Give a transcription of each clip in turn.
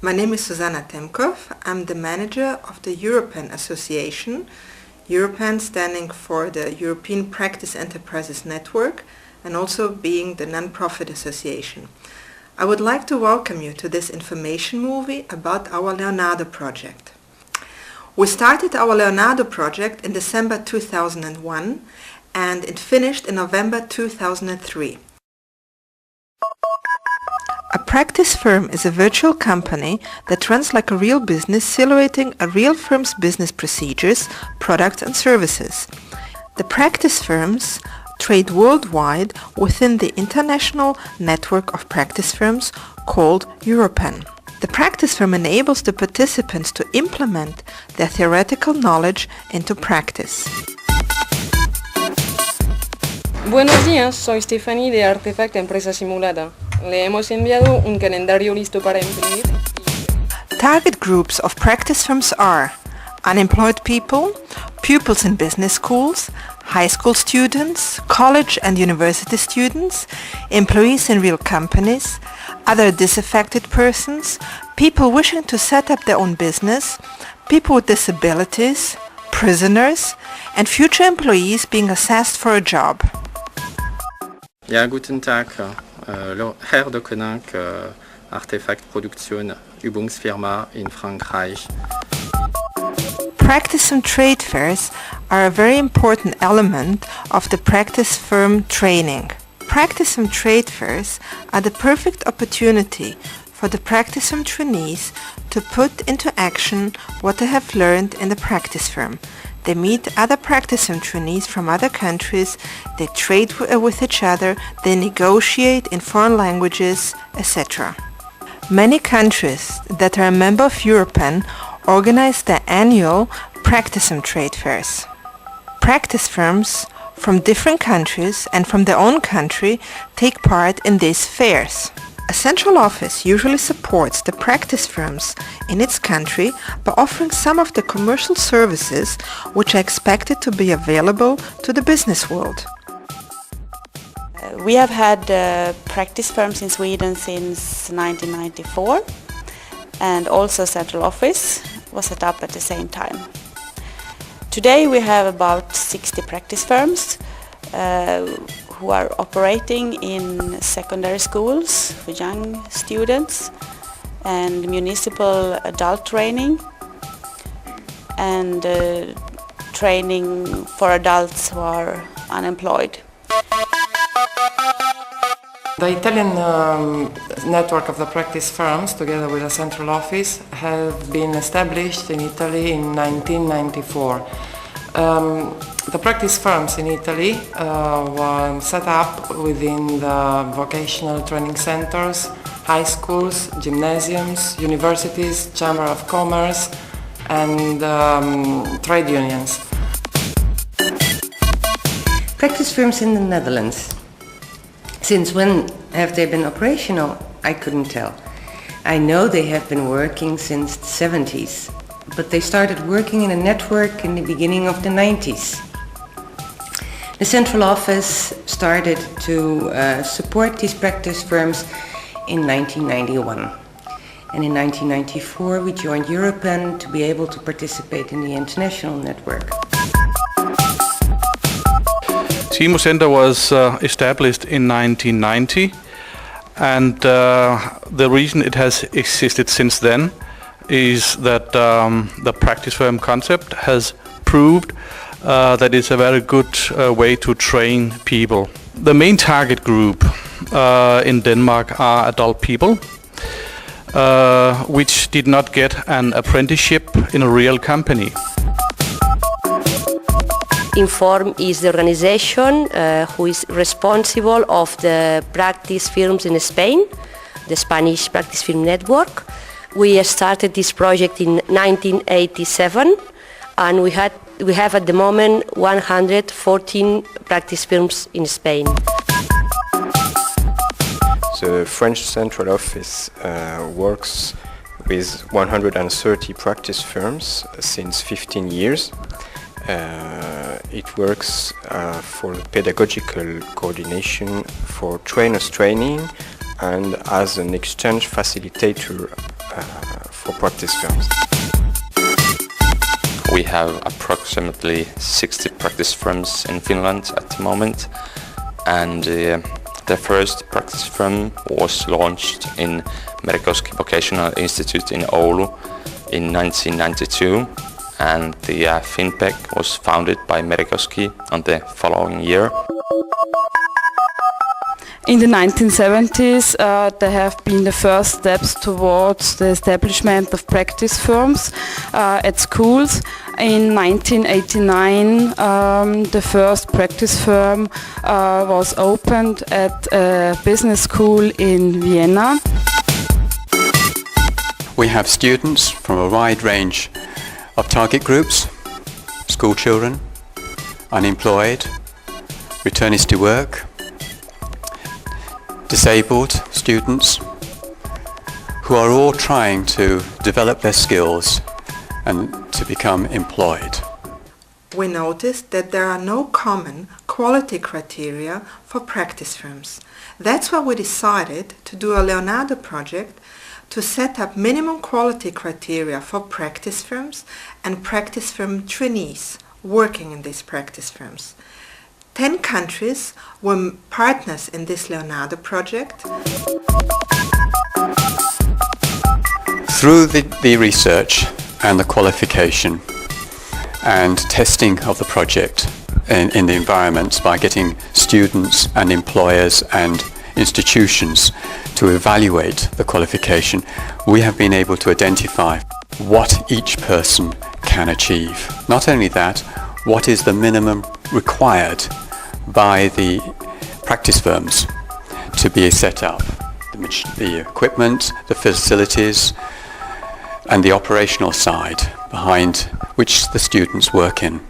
My name is Susanna Temkov. I'm the manager of the Europian Association, Europian standing for the European Practice Enterprises Network and also being the non-profit association. I would like to welcome you to this information movie about our Leonardo project. We started our Leonardo project in December 2001 and it finished in November 2003. A practice firm is a virtual company that runs like a real business, simulating a real firm's business procedures, products and services. The practice firms trade worldwide within the international network of practice firms called Europian. The practice firm enables the participants to implement their theoretical knowledge into practice. Buenos días, soy Stephanie de Artefact Empresa Simulada. Le hemos enviado un calendario listo para imprimir. Target groups of practice firms are unemployed people, pupils in business schools, high school students, college and university students, employees in real companies, other disaffected persons, people wishing to set up their own business, people with disabilities, prisoners, and future employees being assessed for a job. Ja, guten Tag. Herr de Koninck, Artefact Produktion, Übungsfirma in Frankreich. Practice and trade fairs are a very important element of the practice firm training. Practice and trade fairs are the perfect opportunity for the practice firm trainees to put into action what they have learned in the practice firm. They meet other practice firm trainees from other countries, they trade with each other, they negotiate in foreign languages, etc. Many countries that are a member of Europian organize their annual practice firm trade fairs. Practice firms from different countries and from their own country take part in these fairs. A central office usually supports the practice firms in its country by offering some of the commercial services which are expected to be available to the business world. We have had practice firms in Sweden since 1994 and also central office was set up at the same time. Today we have about 60 practice firms who are operating in secondary schools for young students and municipal adult training and training for adults who are unemployed. The Italian network of the practice firms, together with a central office, have been established in Italy in 1994. The practice firms in Italy were set up within the vocational training centers, high schools, gymnasiums, universities, chamber of commerce and trade unions. Practice firms in the Netherlands. Since when have they been operational? I couldn't tell. I know they have been working since the 70s, but they started working in a network in the beginning of the 90s. The central office started to support these practice firms in 1991. And in 1994 we joined Europian to be able to participate in the international network. TIMO Center was established in 1990, and the reason it has existed since then is that the practice firm concept has proved that it's a very good way to train people. The main target group in Denmark are adult people which did not get an apprenticeship in a real company. certifiking firm is the organization who is responsible of the practice firms in Spain, the Spanish Practice Firm Network. We started this project in 1987, and we have at the moment 114 practice firms in Spain. The French Central Office works with 130 practice firms since 15 years. It works for pedagogical coordination, for trainers training, and as an exchange facilitator for practice firms. We have approximately 60 practice firms in Finland at the moment, and the first practice firm was launched in Merikoski Vocational Institute in Oulu in 1992, and the FinPec was founded by Merikoski on the following year. In the 1970s, there have been the first steps towards the establishment of practice firms at schools. In 1989, the first practice firm was opened at a business school in Vienna. We have students from a wide range of target groups: school children, unemployed, returnees to work, disabled students, who are all trying to develop their skills and to become employed. We noticed that there are no common quality criteria for practice firms. That's why we decided to do a Leonardo project to set up minimum quality criteria for practice firms and practice firm trainees working in these practice firms. 10 countries were partners in this Leonardo project. Through the research and the qualification and testing of the project in the environments, by getting students and employers and institutions to evaluate the qualification, we have been able to identify what each person can achieve. Not only that, what is the minimum required by the practice firms to be set up, the equipment, the facilities, and the operational side behind which the students work in.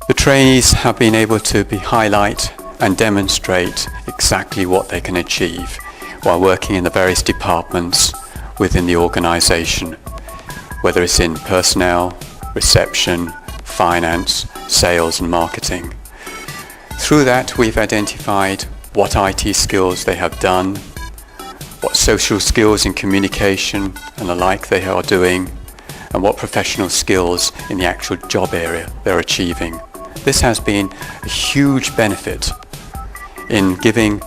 The trainees have been able to highlight and demonstrate exactly what they can achieve while working in the various departments within the organisation, whether it's in personnel, reception, finance, sales and marketing. Through that, we've identified what IT skills they have done, what social skills in communication and the like they are doing, and what professional skills in the actual job area they're achieving. This has been a huge benefit in giving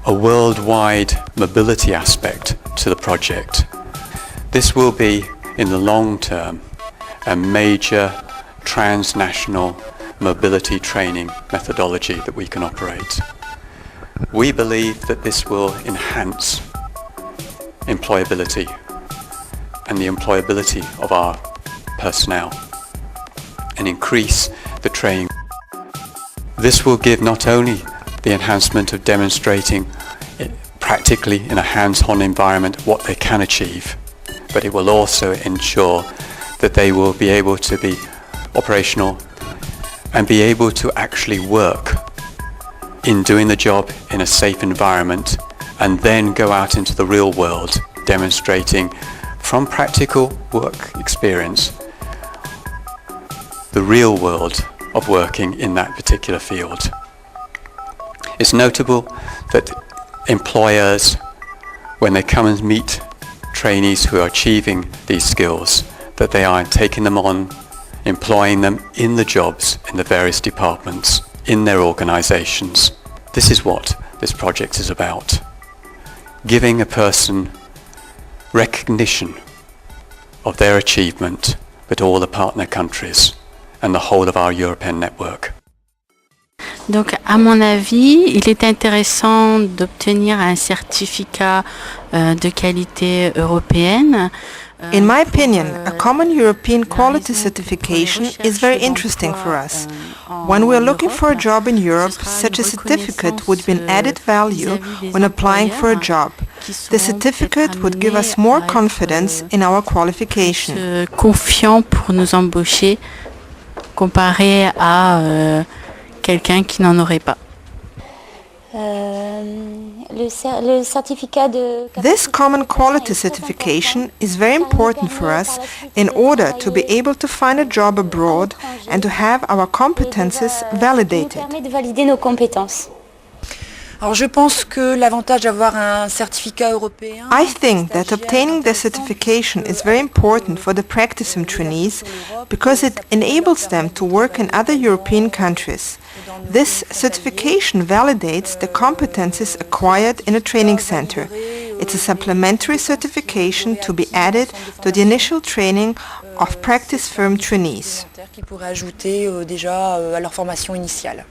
a worldwide mobility aspect to the project. This will be, in the long term, a major transnational mobility training methodology that we can operate. We believe that this will enhance employability and the employability of our personnel and increase the training. This will give not only the enhancement of demonstrating practically in a hands-on environment what they can achieve, but it will also ensure that they will be able to be operational and be able to actually work in doing the job in a safe environment, and then go out into the real world demonstrating from practical work experience the real world of working in that particular field. It's notable that employers, when they come and meet trainees who are achieving these skills, that they are taking them on, employing them in the jobs in the various departments, in their organisations. This is what this project is about. Giving a person recognition of their achievement, but all the partner countries and the whole of our European network. Donc, à mon avis, il est intéressant d'obtenir un certificat de qualité européenne In my opinion, a common European quality certification is very interesting for us. When we are looking for a job in Europe, such a certificate would be an added value when applying for a job. The certificate would give us more confidence in our qualification. Confiant pour nous embaucher comparé à quelqu'un qui n'en aurait pas. This common quality certification is very important for us in order to be able to find a job abroad and to have our competences validated. Alors je pense que l'avantage d'avoir un certificat européen. I think that obtaining the certification is very important for the practicum trainees because it enables them to work in other European countries. This certification validates the competences acquired in a training center. It's a supplementary certification to be added to the initial training of practice firm trainees. Qui pourrait ajouter déjà à leur formation initiale.